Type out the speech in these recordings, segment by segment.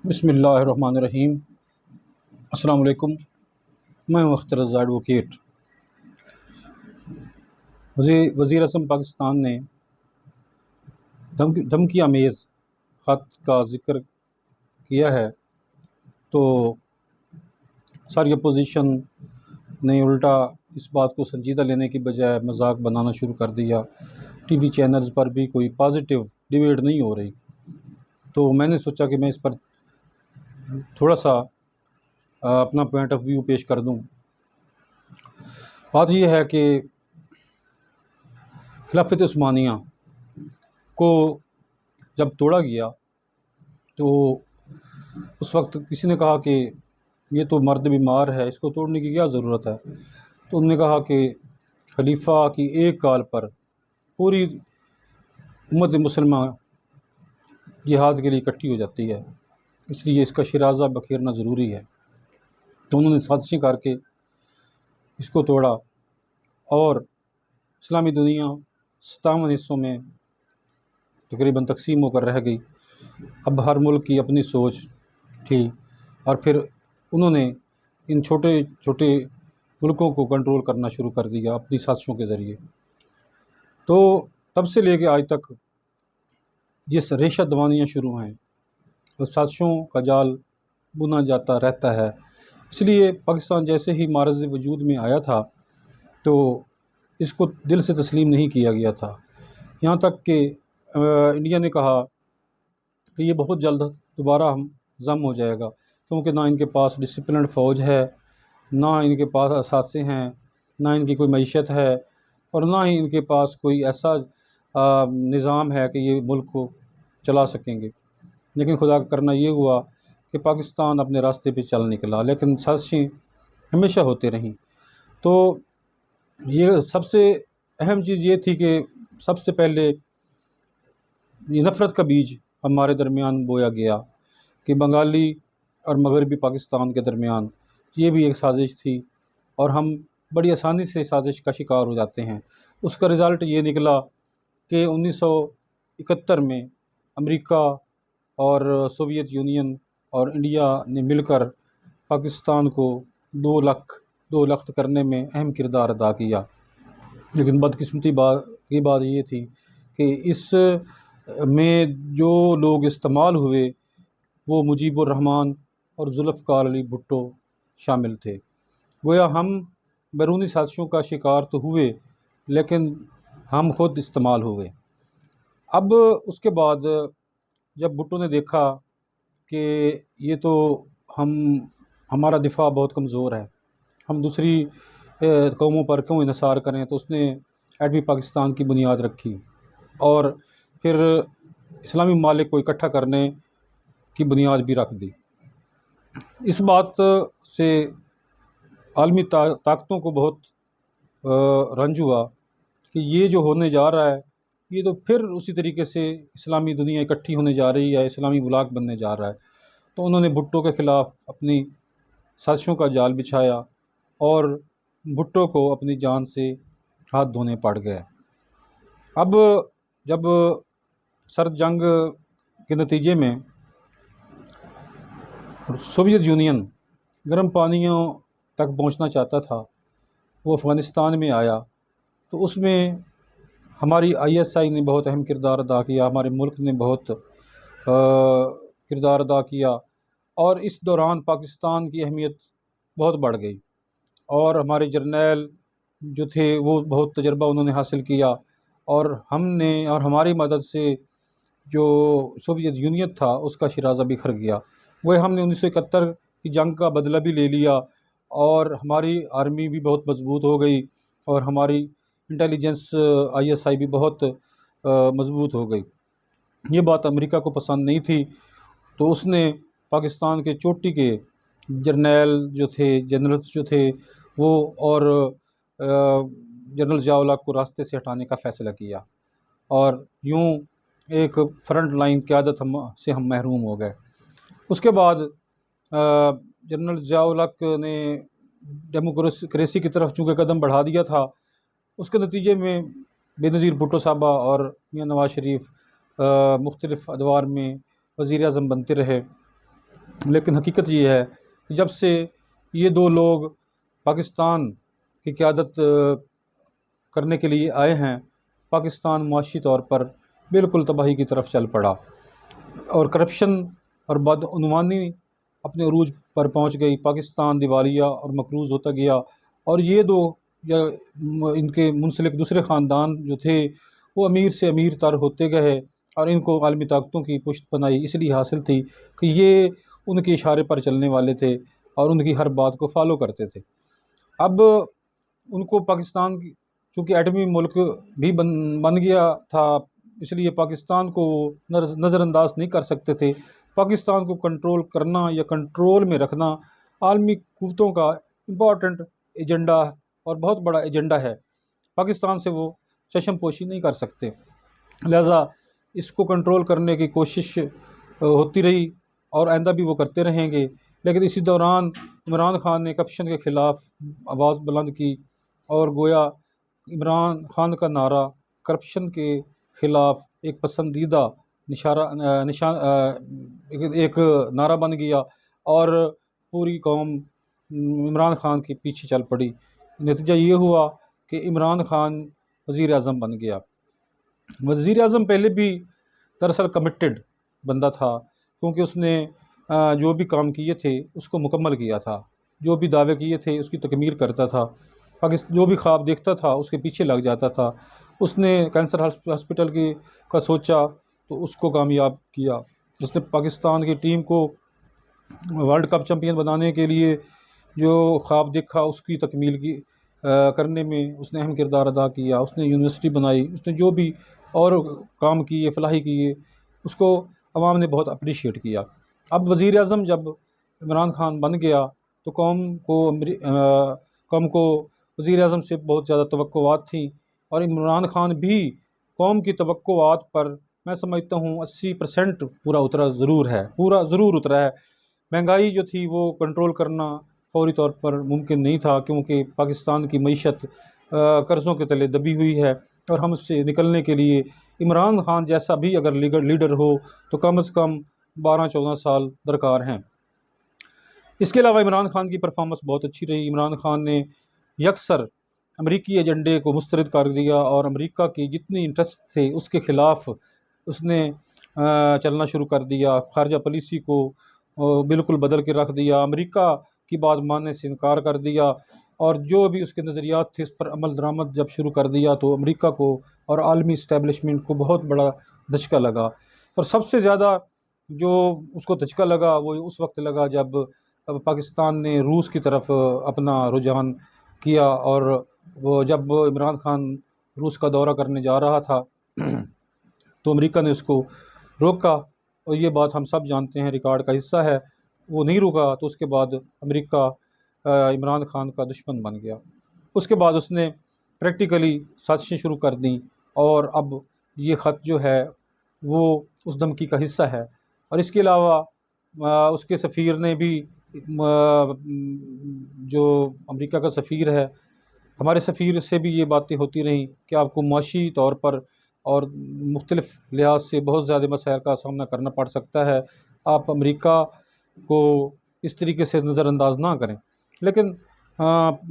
بسم اللہ الرحمن الرحیم۔ السلام علیکم۔ میں اختر رضا ایڈوکیٹ۔ وزیر اعظم پاکستان نے دھمکی آمیز خط کا ذکر کیا ہے تو ساری اپوزیشن نے الٹا اس بات کو سنجیدہ لینے کی بجائے مذاق بنانا شروع کر دیا۔ ٹی وی چینلز پر بھی کوئی پازیٹیو ڈیبیٹ نہیں ہو رہی، تو میں نے سوچا کہ میں اس پر تھوڑا سا اپنا پوائنٹ آف ویو پیش کر دوں۔ بات یہ ہے کہ خلافت عثمانیہ کو جب توڑا گیا تو اس وقت کسی نے کہا کہ یہ تو مرد بیمار ہے، اس کو توڑنے کی کیا ضرورت ہے؟ تو انہوں نے کہا کہ خلیفہ کی ایک کال پر پوری امت مسلمہ جہاد کے لیے اکٹھی ہو جاتی ہے، اس لیے اس کا شرازہ بکھیرنا ضروری ہے۔ تو انہوں نے سازشیں کر کے اس کو توڑا اور اسلامی دنیا 57 حصوں میں تقریباً تقسیم ہو کر رہ گئی۔ اب ہر ملک کی اپنی سوچ تھی، اور پھر انہوں نے ان چھوٹے چھوٹے ملکوں کو کنٹرول کرنا شروع کر دیا اپنی سازشوں کے ذریعے۔ تو تب سے لے کے آج تک یہ ریشہ دوانیاں شروع ہیں اور سازشوں کا جال بنا جاتا رہتا ہے۔ اس لیے پاکستان جیسے ہی معرض وجود میں آیا تھا تو اس کو دل سے تسلیم نہیں کیا گیا تھا، یہاں تک کہ انڈیا نے کہا کہ یہ بہت جلد دوبارہ ضم ہو جائے گا، کیونکہ نہ ان کے پاس ڈسپلنڈ فوج ہے، نہ ان کے پاس اثاثے ہیں، نہ ان کی کوئی معیشت ہے، اور نہ ہی ان کے پاس کوئی ایسا نظام ہے کہ یہ ملک کو چلا سکیں گے۔ لیکن خدا کا کرنا یہ ہوا کہ پاکستان اپنے راستے پہ چل نکلا، لیکن سازشیں ہمیشہ ہوتے رہیں۔ تو یہ سب سے اہم چیز یہ تھی کہ سب سے پہلے یہ نفرت کا بیج ہمارے درمیان بویا گیا کہ بنگالی اور مغربی پاکستان کے درمیان یہ بھی ایک سازش تھی، اور ہم بڑی آسانی سے سازش کا شکار ہو جاتے ہیں۔ اس کا رزلٹ یہ نکلا کہ 1971 میں امریکہ اور سوویت یونین اور انڈیا نے مل کر پاکستان کو دو لخت کرنے میں اہم کردار ادا کیا۔ لیکن بدقسمتی کی بات یہ تھی کہ اس میں جو لوگ استعمال ہوئے وہ مجیب الرحمن اور ذوالفقار علی بھٹو شامل تھے۔ گویا ہم بیرونی سازشوں کا شکار تو ہوئے، لیکن ہم خود استعمال ہوئے۔ اب اس کے بعد جب بھٹو نے دیکھا کہ یہ تو ہمارا دفاع بہت کمزور ہے، ہم دوسری قوموں پر کیوں انحصار کریں، تو اس نے ایٹمی پاکستان کی بنیاد رکھی اور پھر اسلامی ممالک کو اکٹھا کرنے کی بنیاد بھی رکھ دی۔ اس بات سے عالمی طاقتوں کو بہت رنج ہوا کہ یہ جو ہونے جا رہا ہے یہ تو پھر اسی طریقے سے اسلامی دنیا اکٹھی ہونے جا رہی ہے، اسلامی بلاک بننے جا رہا ہے۔ تو انہوں نے بھٹو کے خلاف اپنی سازشوں کا جال بچھایا اور بھٹو کو اپنی جان سے ہاتھ دھونے پڑ گئے۔ اب جب سرد جنگ کے نتیجے میں سوویت یونین گرم پانیوں تک پہنچنا چاہتا تھا، وہ افغانستان میں آیا، تو اس میں ہماری ISI نے بہت اہم کردار ادا کیا، ہمارے ملک نے بہت کردار ادا کیا، اور اس دوران پاکستان کی اہمیت بہت بڑھ گئی، اور ہمارے جرنیل جو تھے وہ بہت تجربہ انہوں نے حاصل کیا، اور ہم نے اور ہماری مدد سے جو سوویت یونین تھا اس کا شرازہ بکھر گیا۔ وہ ہم نے 1971 کی جنگ کا بدلہ بھی لے لیا، اور ہماری آرمی بھی بہت مضبوط ہو گئی، اور ہماری انٹیلیجنس ISI بھی بہت مضبوط ہو گئی۔ یہ بات امریکہ کو پسند نہیں تھی، تو اس نے پاکستان کے چوٹی کے جنرلز جو تھے وہ اور جنرل ضیاء الحق کو راستے سے ہٹانے کا فیصلہ کیا، اور یوں ایک فرنٹ لائن قیادت سے ہم محروم ہو گئے۔ اس کے بعد جنرل ضیاء الحق نے ڈیموکریسی کی طرف چونکہ قدم بڑھا دیا تھا، اس کے نتیجے میں بے نظیر بھٹو صاحبہ اور میاں نواز شریف مختلف ادوار میں وزیر اعظم بنتے رہے، لیکن حقیقت یہ ہے کہ جب سے یہ دو لوگ پاکستان کی قیادت کرنے کے لیے آئے ہیں، پاکستان معاشی طور پر بالکل تباہی کی طرف چل پڑا، اور کرپشن اور بدعنوانی اپنے عروج پر پہنچ گئی۔ پاکستان دیوالیہ اور مقروض ہوتا گیا، اور یہ دو یا ان کے منسلک دوسرے خاندان جو تھے وہ امیر سے امیر تر ہوتے گئے، اور ان کو عالمی طاقتوں کی پشت پناہی اس لیے حاصل تھی کہ یہ ان کے اشارے پر چلنے والے تھے اور ان کی ہر بات کو فالو کرتے تھے۔ اب ان کو پاکستان چونکہ ایٹمی ملک بھی بن گیا تھا، اس لیے پاکستان کو نظر انداز نہیں کر سکتے تھے۔ پاکستان کو کنٹرول کرنا یا کنٹرول میں رکھنا عالمی قوتوں کا امپورٹنٹ ایجنڈا اور بہت بڑا ایجنڈا ہے۔ پاکستان سے وہ چشم پوشی نہیں کر سکتے، لہذا اس کو کنٹرول کرنے کی کوشش ہوتی رہی اور آئندہ بھی وہ کرتے رہیں گے۔ لیکن اسی دوران عمران خان نے کرپشن کے خلاف آواز بلند کی، اور گویا عمران خان کا نعرہ کرپشن کے خلاف ایک پسندیدہ ایک نعرہ بن گیا، اور پوری قوم عمران خان کے پیچھے چل پڑی۔ نتیجہ یہ ہوا کہ عمران خان وزیر اعظم بن گیا۔ وزیر اعظم پہلے بھی دراصل کمیٹڈ بندہ تھا، کیونکہ اس نے جو بھی کام کیے تھے اس کو مکمل کیا تھا، جو بھی دعوے کیے تھے اس کی تکمیل کرتا تھا، جو بھی خواب دیکھتا تھا اس کے پیچھے لگ جاتا تھا۔ اس نے کینسر ہاسپٹل کا سوچا تو اس کو کامیاب کیا۔ اس نے پاکستان کی ٹیم کو ورلڈ کپ چیمپئن بنانے کے لیے جو خواب دیکھا اس کی تکمیل کرنے میں اس نے اہم کردار ادا کیا۔ اس نے یونیورسٹی بنائی، اس نے جو بھی اور کام کیے، فلاحی کیے، اس کو عوام نے بہت اپریشیٹ کیا۔ اب وزیر اعظم جب عمران خان بن گیا تو قوم کو وزیر اعظم سے بہت زیادہ توقعات تھیں، اور عمران خان بھی قوم کی توقعات پر میں سمجھتا ہوں 80% پورا ضرور اترا ہے۔ مہنگائی جو تھی وہ کنٹرول کرنا فوری طور پر ممکن نہیں تھا، کیونکہ پاکستان کی معیشت قرضوں کے تلے دبی ہوئی ہے، اور ہم اس سے نکلنے کے لیے عمران خان جیسا بھی اگر لیڈر ہو تو کم از کم 12-14 سال درکار ہیں۔ اس کے علاوہ عمران خان کی پرفارمنس بہت اچھی رہی۔ عمران خان نے یکسر امریکی ایجنڈے کو مسترد کر دیا، اور امریکہ کی جتنی انٹرسٹ تھے اس کے خلاف اس نے چلنا شروع کر دیا۔ خارجہ پالیسی کو بالکل بدل کے رکھ دیا، امریکہ کی بات ماننے سے انکار کر دیا، اور جو بھی اس کے نظریات تھے اس پر عمل درآمد جب شروع کر دیا تو امریکہ کو اور عالمی اسٹیبلشمنٹ کو بہت بڑا دھچکا لگا۔ اور سب سے زیادہ جو اس کو دھچکا لگا وہ اس وقت لگا جب پاکستان نے روس کی طرف اپنا رجحان کیا، اور وہ جب عمران خان روس کا دورہ کرنے جا رہا تھا تو امریکہ نے اس کو روکا، اور یہ بات ہم سب جانتے ہیں، ریکارڈ کا حصہ ہے۔ وہ نہیں رکا تو اس کے بعد امریکہ عمران خان کا دشمن بن گیا۔ اس کے بعد اس نے پریکٹیکلی سازشیں شروع کر دیں، اور اب یہ خط جو ہے وہ اس دھمکی کا حصہ ہے۔ اور اس کے علاوہ اس کے سفیر نے بھی جو امریکہ کا سفیر ہے، ہمارے سفیر سے بھی یہ باتیں ہوتی رہیں کہ آپ کو معاشی طور پر اور مختلف لحاظ سے بہت زیادہ مسائل کا سامنا کرنا پڑ سکتا ہے، آپ امریکہ کو اس طریقے سے نظر انداز نہ کریں۔ لیکن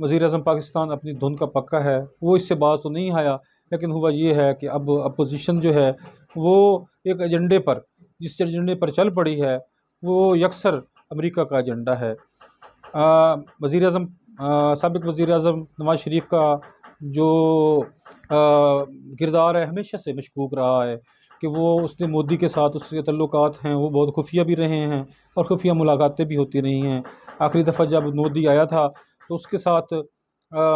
وزیر اعظم پاکستان اپنی دھن کا پکا ہے، وہ اس سے باز تو نہیں آیا، لیکن ہوا یہ ہے کہ اب اپوزیشن جو ہے وہ ایک ایجنڈے پر، جس ایجنڈے پر چل پڑی ہے وہ یکسر امریکہ کا ایجنڈا ہے۔ وزیر اعظم سابق وزیر اعظم نواز شریف کا جو کردار ہے ہمیشہ سے مشکوک رہا ہے، کہ وہ اس نے مودی کے ساتھ اس کے تعلقات ہیں وہ بہت خفیہ بھی رہے ہیں، اور خفیہ ملاقاتیں بھی ہوتی رہی ہیں۔ آخری دفعہ جب مودی آیا تھا تو اس کے ساتھ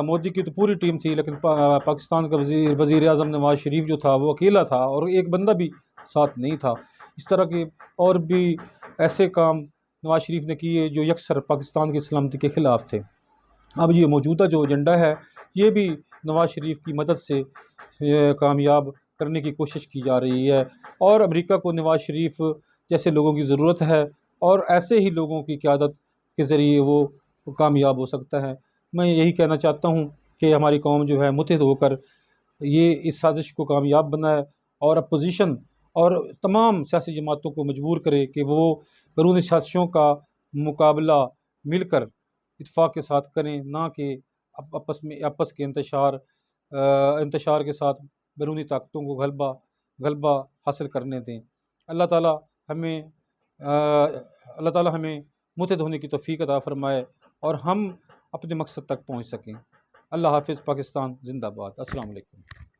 مودی کی تو پوری ٹیم تھی، لیکن پاکستان کا وزیر اعظم نواز شریف جو تھا وہ اکیلا تھا، اور ایک بندہ بھی ساتھ نہیں تھا۔ اس طرح کے اور بھی ایسے کام نواز شریف نے کیے جو یکسر پاکستان کی سلامتی کے خلاف تھے۔ اب یہ موجودہ جو ایجنڈا ہے یہ بھی نواز شریف کی مدد سے کامیاب کرنے کی کوشش کی جا رہی ہے، اور امریکہ کو نواز شریف جیسے لوگوں کی ضرورت ہے، اور ایسے ہی لوگوں کی قیادت کے ذریعے وہ کامیاب ہو سکتا ہے۔ میں یہی کہنا چاہتا ہوں کہ ہماری قوم جو ہے متحد ہو کر یہ اس سازش کو کامیاب بنائے، اور اپوزیشن اور تمام سیاسی جماعتوں کو مجبور کرے کہ وہ بیرونی سازشوں کا مقابلہ مل کر اتفاق کے ساتھ کریں، نہ کہ آپس کے انتشار کے ساتھ بیرونی طاقتوں کو غلبہ حاصل کرنے دیں۔ اللہ تعالیٰ ہمیں اللہ تعالیٰ ہمیں متحد ہونے کی توفیق عطا فرمائے اور ہم اپنے مقصد تک پہنچ سکیں۔ اللہ حافظ۔ پاکستان زندہ باد۔ السلام علیکم۔